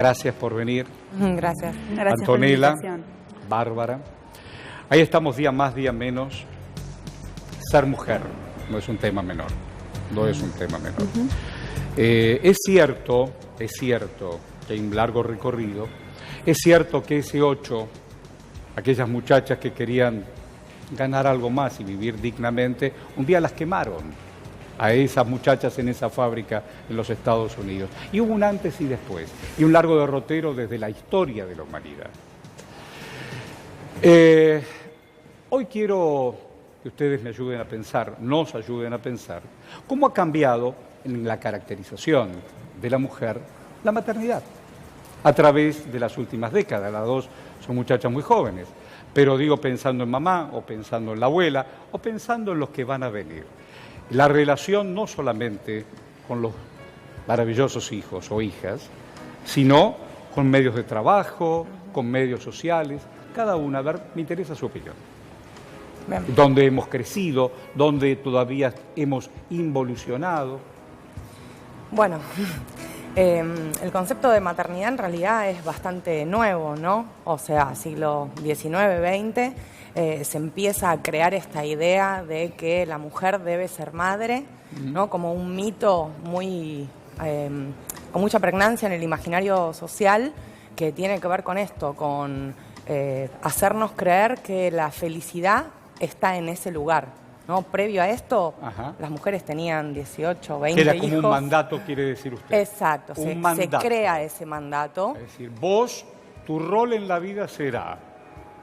Gracias por venir. Gracias. Gracias Antonella, por la invitación. Bárbara. Ahí estamos día más, día menos. Ser mujer no es un tema menor. No es un tema menor. Es cierto que hay un largo recorrido. Es cierto que ese 8, aquellas muchachas que querían ganar algo más y vivir dignamente, un día las quemaron a esas muchachas en esa fábrica en los Estados Unidos. Y hubo un antes y después, y un largo derrotero desde la historia de la humanidad. Hoy quiero que ustedes me ayuden a pensar, nos ayuden a pensar, cómo ha cambiado en la caracterización de la mujer la maternidad a través de las últimas décadas. Las dos son muchachas muy jóvenes, pero digo pensando en mamá, o pensando en la abuela, o pensando en los que van a venir. La relación no solamente con los maravillosos hijos o hijas, sino con medios de trabajo, con medios sociales, cada una. A ver, me interesa su opinión. Bien. Donde hemos crecido, donde todavía hemos involucionado. Bueno, el concepto de maternidad en realidad es bastante nuevo, ¿no? O sea, siglo XIX, XX, se empieza a crear esta idea de que la mujer debe ser madre, ¿no? Como un mito muy con mucha pregnancia en el imaginario social, que tiene que ver con esto, con hacernos creer que la felicidad está en ese lugar, ¿no? Previo a esto, las mujeres tenían 18, 20 hijos. Era como un mandato, quiere decir usted. Exacto, se crea ese mandato. Es decir, vos, tu rol en la vida será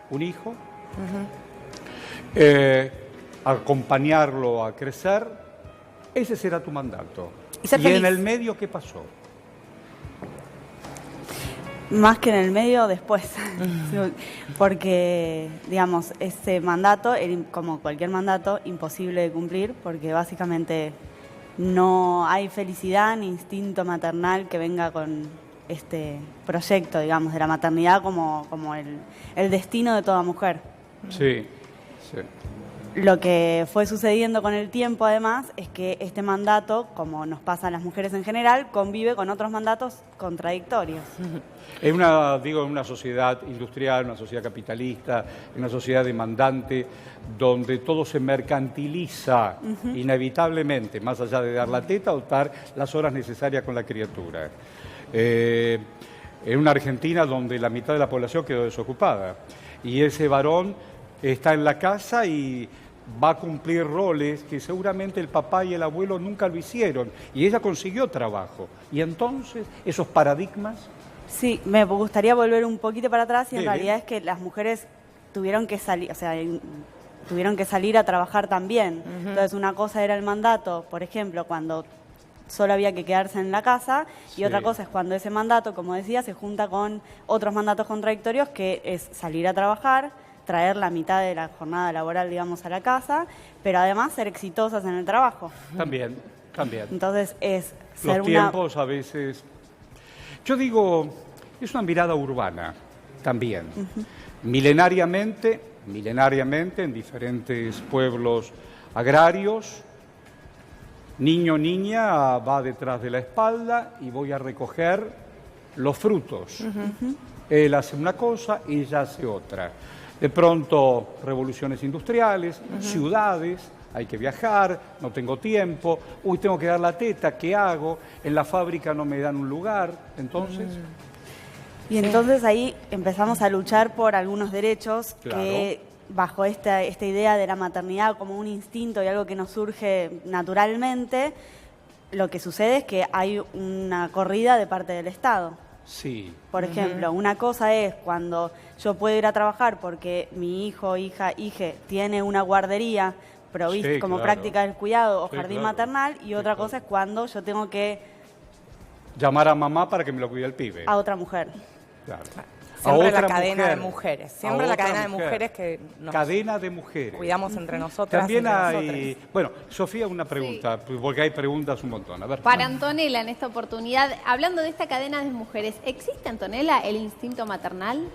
un hijo, acompañarlo a crecer, ese será tu mandato. ¿Y en el medio qué pasó? Más que en el medio, después. Porque, digamos, ese mandato, como cualquier mandato, imposible de cumplir, porque básicamente no hay felicidad ni instinto maternal que venga con este proyecto, digamos, de la maternidad como el destino de toda mujer. Sí, sí. Lo que fue sucediendo con el tiempo, además, es que este mandato, como nos pasa a las mujeres en general, convive con otros mandatos contradictorios. En una sociedad industrial, una sociedad capitalista, una sociedad demandante, donde todo se mercantiliza inevitablemente, más allá de dar la teta o dar las horas necesarias con la criatura. En una Argentina donde la mitad de la población quedó desocupada y ese varón está en la casa y va a cumplir roles que seguramente el papá y el abuelo nunca lo hicieron, y ella consiguió trabajo. Y entonces, esos paradigmas... Sí, me gustaría volver un poquito para atrás, y en realidad es que las mujeres tuvieron que salir, o sea, tuvieron que salir a trabajar también. Entonces, una cosa era el mandato, por ejemplo, cuando solo había que quedarse en la casa, y otra cosa es cuando ese mandato, como decía, se junta con otros mandatos contradictorios, que es salir a trabajar, traer la mitad de la jornada laboral, digamos, a la casa, pero además ser exitosas en el trabajo. También. Entonces es ser los tiempos a veces... Yo digo, es una mirada urbana también. Milenariamente, en diferentes pueblos agrarios, niño, niña va detrás de la espalda y voy a recoger los frutos. Él hace una cosa, ella hace otra. De pronto, revoluciones industriales, ciudades, hay que viajar, no tengo tiempo, tengo que dar la teta, ¿qué hago? En la fábrica no me dan un lugar, entonces... Y entonces ahí empezamos a luchar por algunos derechos que, bajo esta idea de la maternidad como un instinto y algo que nos surge naturalmente, lo que sucede es que hay una corrida de parte del Estado. Sí. Por ejemplo, una cosa es cuando yo puedo ir a trabajar porque mi hijo, hija, tiene una guardería provista como práctica del cuidado o jardín maternal, y otra cosa es cuando yo tengo que llamar a mamá para que me lo cuide el pibe. A otra mujer. Claro. Siempre la cadena de mujeres. Siempre la cadena de mujeres que nos cuidamos entre nosotras. También hay... Bueno, Sofía, una pregunta, porque hay preguntas un montón. A ver. Para Antonella, en esta oportunidad, hablando de esta cadena de mujeres, ¿existe, Antonella, el instinto maternal?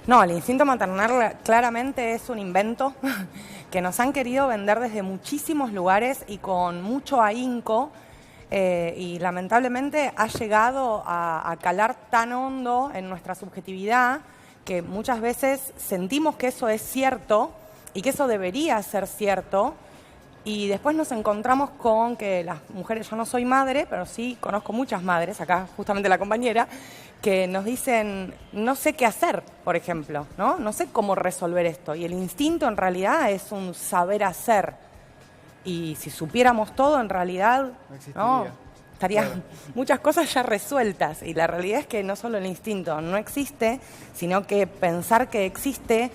No, el instinto maternal claramente es un invento que nos han querido vender desde muchísimos lugares y con mucho ahínco, y lamentablemente ha llegado a calar tan hondo en nuestra subjetividad que muchas veces sentimos que eso es cierto y que eso debería ser cierto, y después nos encontramos con que las mujeres, yo no soy madre, pero sí conozco muchas madres, acá justamente la compañera, que nos dicen, no sé qué hacer, por ejemplo, ¿no? No sé cómo resolver esto. Y el instinto en realidad es un saber hacer. Y si supiéramos todo, en realidad, ¿no? Estarían muchas cosas ya resueltas. Y la realidad es que no solo el instinto no existe, sino que pensar que existe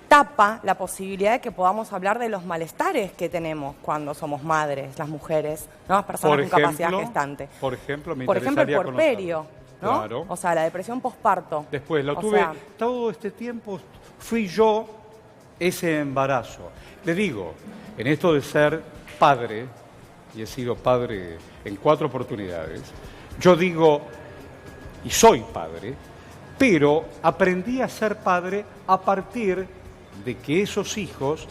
tapa la posibilidad de que podamos hablar de los malestares que tenemos cuando somos madres, las mujeres, ¿no? Las personas con capacidad gestante. Por ejemplo, el puerperio, ¿no? Claro. O sea, la depresión posparto. Después, todo este tiempo fui yo ese embarazo. Le digo, en esto de ser padre, y he sido padre en 4 oportunidades, yo digo, y soy padre, pero aprendí a ser padre a partir de que esos hijos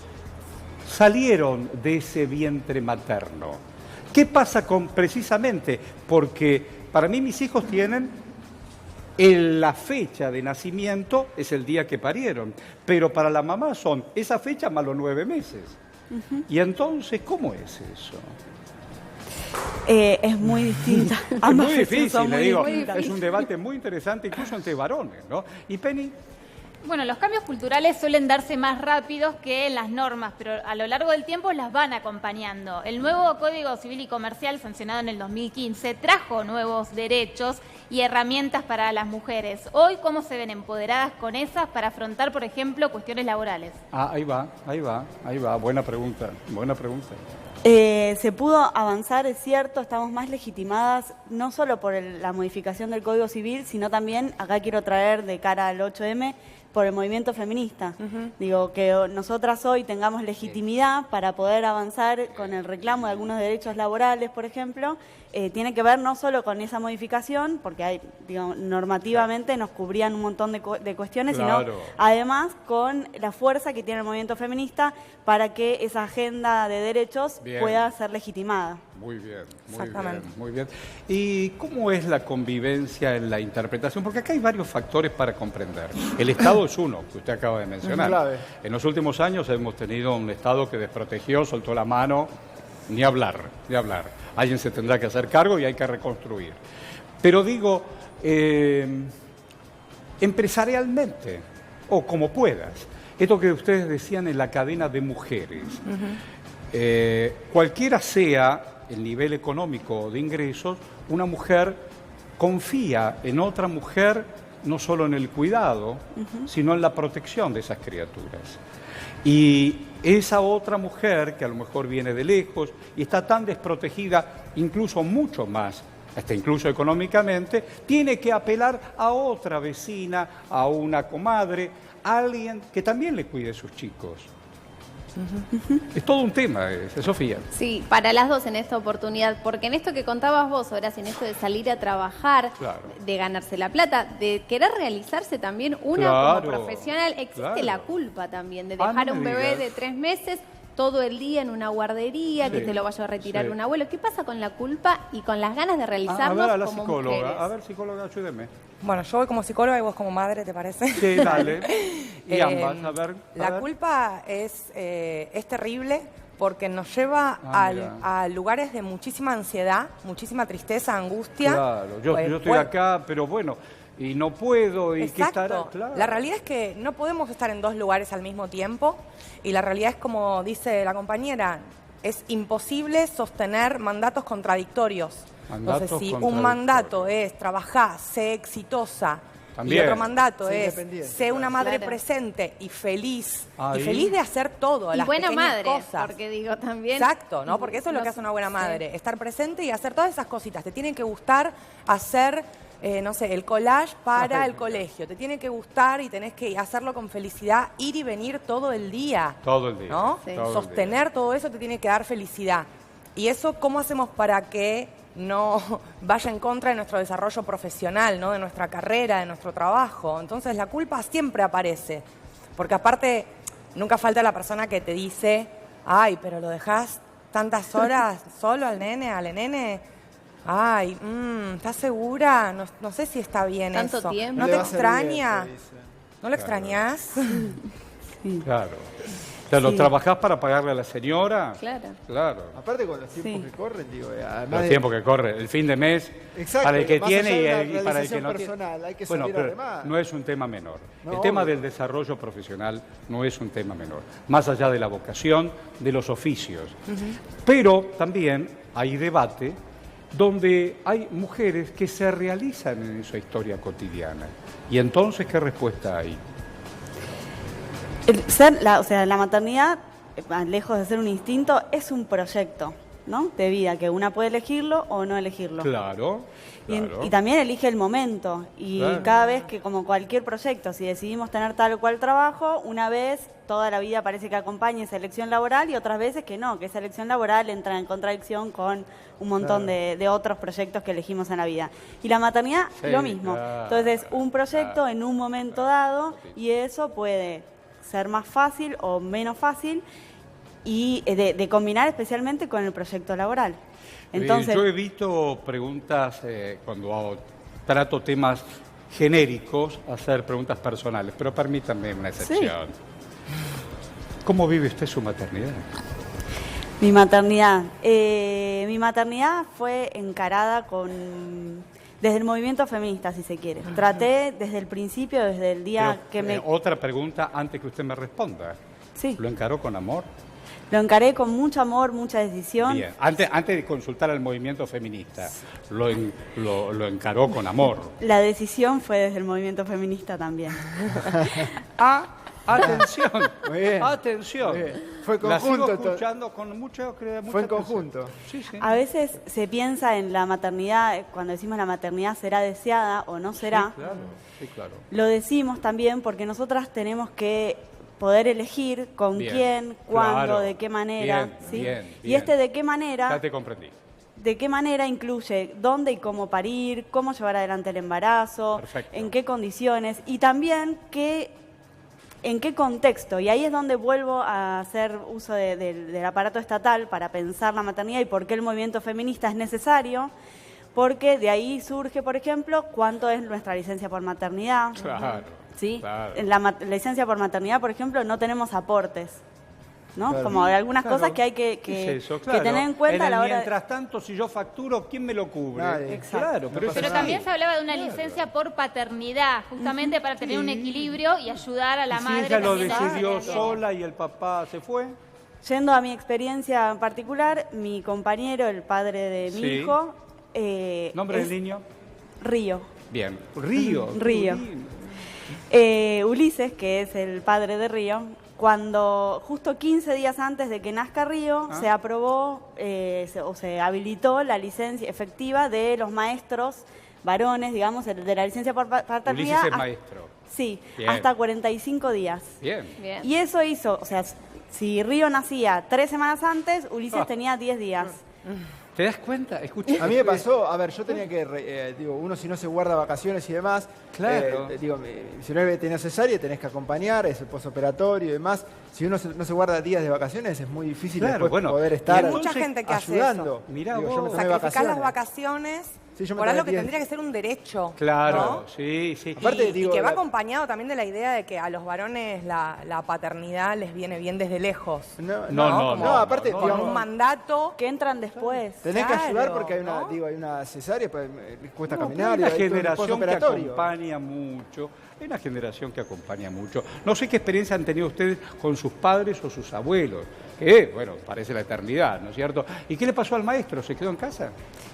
salieron de ese vientre materno. ¿Qué pasa precisamente? Porque para mí mis hijos tienen la fecha de nacimiento, es el día que parieron, pero para la mamá son esa fecha más los 9 meses. Y entonces, ¿cómo es eso? Es muy distinta. Es muy difícil, le digo. Es un debate muy interesante, incluso entre varones, ¿no? Y Penny. Bueno, los cambios culturales suelen darse más rápidos que las normas, pero a lo largo del tiempo las van acompañando. El nuevo Código Civil y Comercial, sancionado en el 2015, trajo nuevos derechos y herramientas para las mujeres. Hoy, ¿cómo se ven empoderadas con esas para afrontar, por ejemplo, cuestiones laborales? Ahí va. Buena pregunta. Se pudo avanzar, es cierto, estamos más legitimadas, no solo por la modificación del Código Civil, sino también, acá quiero traer de cara al 8M, por el movimiento feminista. Digo, que nosotras hoy tengamos legitimidad para poder avanzar con el reclamo de algunos derechos laborales, por ejemplo, tiene que ver no solo con esa modificación, porque hay, digamos, normativamente nos cubrían un montón de cuestiones, sino además con la fuerza que tiene el movimiento feminista para que esa agenda de derechos pueda ser legitimada. Muy bien. ¿Y cómo es la convivencia en la interpretación? Porque acá hay varios factores para comprender. El Estado es uno, que usted acaba de mencionar. En los últimos años hemos tenido un Estado que desprotegió, soltó la mano, ni hablar. Alguien se tendrá que hacer cargo y hay que reconstruir. Pero digo, empresarialmente, o como puedas, esto que ustedes decían en la cadena de mujeres, cualquiera sea el nivel económico o de ingresos, una mujer confía en otra mujer no solo en el cuidado, sino en la protección de esas criaturas. Y esa otra mujer, que a lo mejor viene de lejos y está tan desprotegida, incluso mucho más, hasta incluso económicamente, tiene que apelar a otra vecina, a una comadre, a alguien que también le cuide a sus chicos. Es todo un tema, Sofía. Sí, para las dos en esta oportunidad, porque en esto que contabas vos, Horacio, en esto de salir a trabajar, de ganarse la plata, de querer realizarse también como profesional, existe la culpa también de dejar a un bebé de 3 meses todo el día en una guardería, que te lo vaya a retirar un abuelo. ¿Qué pasa con la culpa y con las ganas de realizarnos a la como psicóloga. mujeres? A ver, psicóloga, ayúdeme. Bueno, yo voy como psicóloga y vos como madre, ¿te parece? Sí, dale. Y ambas, a ver. La culpa es terrible porque nos lleva a lugares de muchísima ansiedad, muchísima tristeza, angustia. Claro, yo estoy acá, pero bueno, y no puedo, y exacto. ¿qué estará? Claro. La realidad es que no podemos estar en 2 lugares al mismo tiempo, y la realidad es, como dice la compañera, es imposible sostener mandatos contradictorios. Entonces, si un mandato es trabajar, sé exitosa, y otro mandato es sé una madre presente y feliz, y feliz de hacer todo, y las buena pequeñas madre, cosas. porque digo también. Exacto, ¿no? Porque eso es lo que hace una buena madre, estar presente y hacer todas esas cositas. Te tiene que gustar hacer, no sé, el collage para el colegio. Te tiene que gustar y tenés que hacerlo con felicidad, ir y venir todo el día. Todo el día. ¿No? Sí. Sostener todo eso te tiene que dar felicidad. Y eso, ¿cómo hacemos para que no vaya en contra de nuestro desarrollo profesional, ¿no? De nuestra carrera, de nuestro trabajo? Entonces la culpa siempre aparece. Porque aparte, nunca falta la persona que te dice, ay, pero lo dejás tantas horas solo al nene, a la nene. Ay, ¿estás segura? No sé si está bien Tanto eso. tiempo. ¿No Le te va a ser extraña? bien, te dice. ¿No lo extrañás? Claro. ¿Te lo trabajás para pagarle a la señora? Claro. Claro. Aparte con los tiempos que corren, digo, además Los de- tiempos que corre, el fin de mes, Exacto, para el que más tiene allá de y la para el que realización no personal, tiene. hay que Bueno, salir pero además. no es un tema menor. No, el tema obvio. del desarrollo profesional no es un tema menor, más allá de la vocación, de los oficios. Pero también hay debate donde hay mujeres que se realizan en esa historia cotidiana. Y entonces, ¿qué respuesta hay? La maternidad, lejos de ser un instinto, es un proyecto, ¿no? De vida, que una puede elegirlo o no elegirlo. Claro. claro. Y también elige el momento. Y Claro. cada vez que, como cualquier proyecto, si decidimos tener tal o cual trabajo, una vez toda la vida parece que acompaña esa elección laboral y otras veces que no, que esa elección laboral entra en contradicción con un montón de otros proyectos que elegimos en la vida. Y la maternidad, Sí, lo mismo. claro, Entonces, un proyecto claro. en un momento dado y eso puede ser más fácil o menos fácil y de combinar especialmente con el proyecto laboral. Entonces, yo he visto preguntas, cuando trato temas genéricos, hacer preguntas personales, pero permítanme una excepción. ¿Cómo vive usted su maternidad? Mi maternidad fue encarada desde el movimiento feminista, si se quiere. Traté desde el principio, desde el día Pero, que me... Otra pregunta antes que usted me responda. Sí, ¿Lo encaró con amor? lo encaré con mucho amor, mucha decisión. Bien. Antes de consultar al movimiento feminista, lo encaró con amor. La decisión fue desde el movimiento feminista también. Atención, Muy bien. atención. Muy bien. Fue La sigo conjunto, escuchando con mucha Fue en atención. conjunto. Sí, sí. A veces se piensa en la maternidad, cuando decimos la maternidad será deseada o no será. Sí, claro, sí, claro. Lo decimos también porque nosotras tenemos que poder elegir con Bien, quién, cuándo, claro. de qué manera. Bien, ¿sí? bien, Y bien. de qué manera... Ya te comprendí. ¿De qué manera incluye dónde y cómo parir, cómo llevar adelante el embarazo, Perfecto. en qué condiciones y también en qué contexto? Y ahí es donde vuelvo a hacer uso del aparato estatal para pensar la maternidad y por qué el movimiento feminista es necesario, porque de ahí surge, por ejemplo, cuánto es nuestra licencia por maternidad. Claro. ¿Sí? claro. En la licencia por maternidad, por ejemplo, no tenemos aportes. ¿no? Claro. Como hay algunas Claro. cosas que hay que Es eso, que claro. tener en cuenta a la hora de... Mientras tanto, si yo facturo, ¿quién me lo cubre? Nadie. Exacto. Claro, pero, No es Pero pasa así. también se hablaba de una licencia por paternidad, justamente para tener un equilibrio y ayudar a la Y si madre. ella lo también a decidió hacer bien. sola y el papá se fue. Yendo a mi experiencia en particular, mi compañero, el padre de mi Sí. hijo... ¿Nombre es del niño? Río. Bien. Río. Río. Ulises, que es el padre de Río, cuando justo 15 días antes de que nazca Río, se aprobó se habilitó la licencia efectiva de los maestros varones, digamos, de la licencia por paternidad. Ulises es hasta- maestro. Sí, Bien. hasta 45 días. Bien. Bien. Y eso hizo, o sea, si Río nacía 3 semanas antes, Ulises tenía 10 días. ¿Te das cuenta? Escucha. A mí me pasó, a ver, yo tenía que, digo, uno si no se guarda vacaciones y demás, Claro. digo, si no tenés cesárea tenés que acompañar, es el posoperatorio y demás. Si uno no se guarda días de vacaciones es muy difícil Claro, después bueno, poder y estar Hay mucha gente que hace ayudando. eso. Mirá Digo, yo me vos. tomé Sacrificar las vacaciones. vacaciones Sí, yo me por tomé algo que 10. tendría que ser un derecho. Claro, ¿no? sí, sí. Aparte, y digo, que va la- acompañado también de la idea de que a los varones la paternidad les viene bien desde lejos. No, aparte, no, Con digamos, un mandato. Que entran después. tenés que ayudar Claro, porque hay ¿no? una cesárea, pues, les cuesta No, caminar. hay y una hay todo un generación que posoperatorio. acompaña mucho. Hay una generación que acompaña mucho. No sé qué experiencia han tenido ustedes con sus padres o sus abuelos. Que, bueno, parece la eternidad, ¿no es cierto? ¿Y qué le pasó al maestro? ¿Se quedó en casa?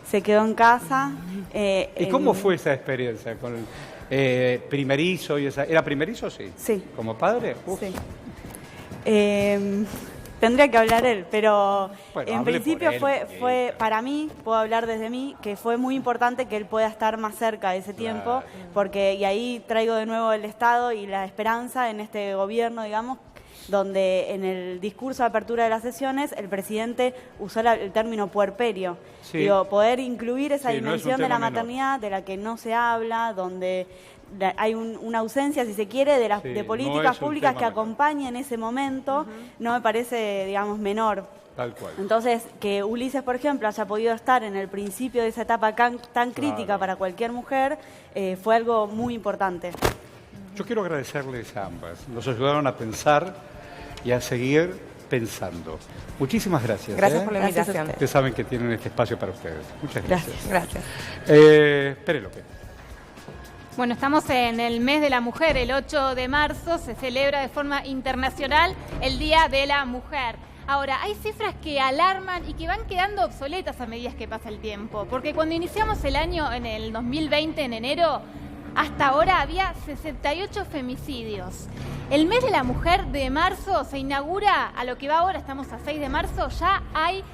Se quedó en casa. ¿Y cómo fue esa experiencia con el primerizo y esa? ¿Era primerizo? Sí. Sí. ¿Como padre? Uf. Sí. Tendría que hablar él, pero Bueno, en hable principio por él, fue porque- para mí, puedo hablar desde mí, que fue muy importante que él pueda estar más cerca de ese tiempo, Claro. porque y ahí traigo de nuevo el Estado y la esperanza en este gobierno, digamos, donde en el discurso de apertura de las sesiones el presidente usó el término puerperio. Sí. Digo, poder incluir esa Sí, no es un dimensión de la tema menor. maternidad de la que no se habla, donde hay una ausencia, si se quiere, de políticas públicas que acompañen ese momento, no me parece, digamos, menor. Tal cual. Entonces, que Ulises, por ejemplo, haya podido estar en el principio de esa etapa tan crítica para cualquier mujer, fue algo muy importante. Yo quiero agradecerles a ambas. Nos ayudaron a pensar y a seguir pensando. Muchísimas gracias. Gracias por la invitación. Ustedes saben que tienen este espacio para ustedes. Muchas gracias. Gracias. Penélope. Bueno, estamos en el mes de la mujer. El 8 de marzo se celebra de forma internacional el Día de la Mujer. Ahora, hay cifras que alarman y que van quedando obsoletas a medida que pasa el tiempo. Porque cuando iniciamos el año en el 2020, en enero, hasta ahora había 68 femicidios. El mes de la mujer de marzo se inaugura, a lo que va ahora, estamos a 6 de marzo, ya hay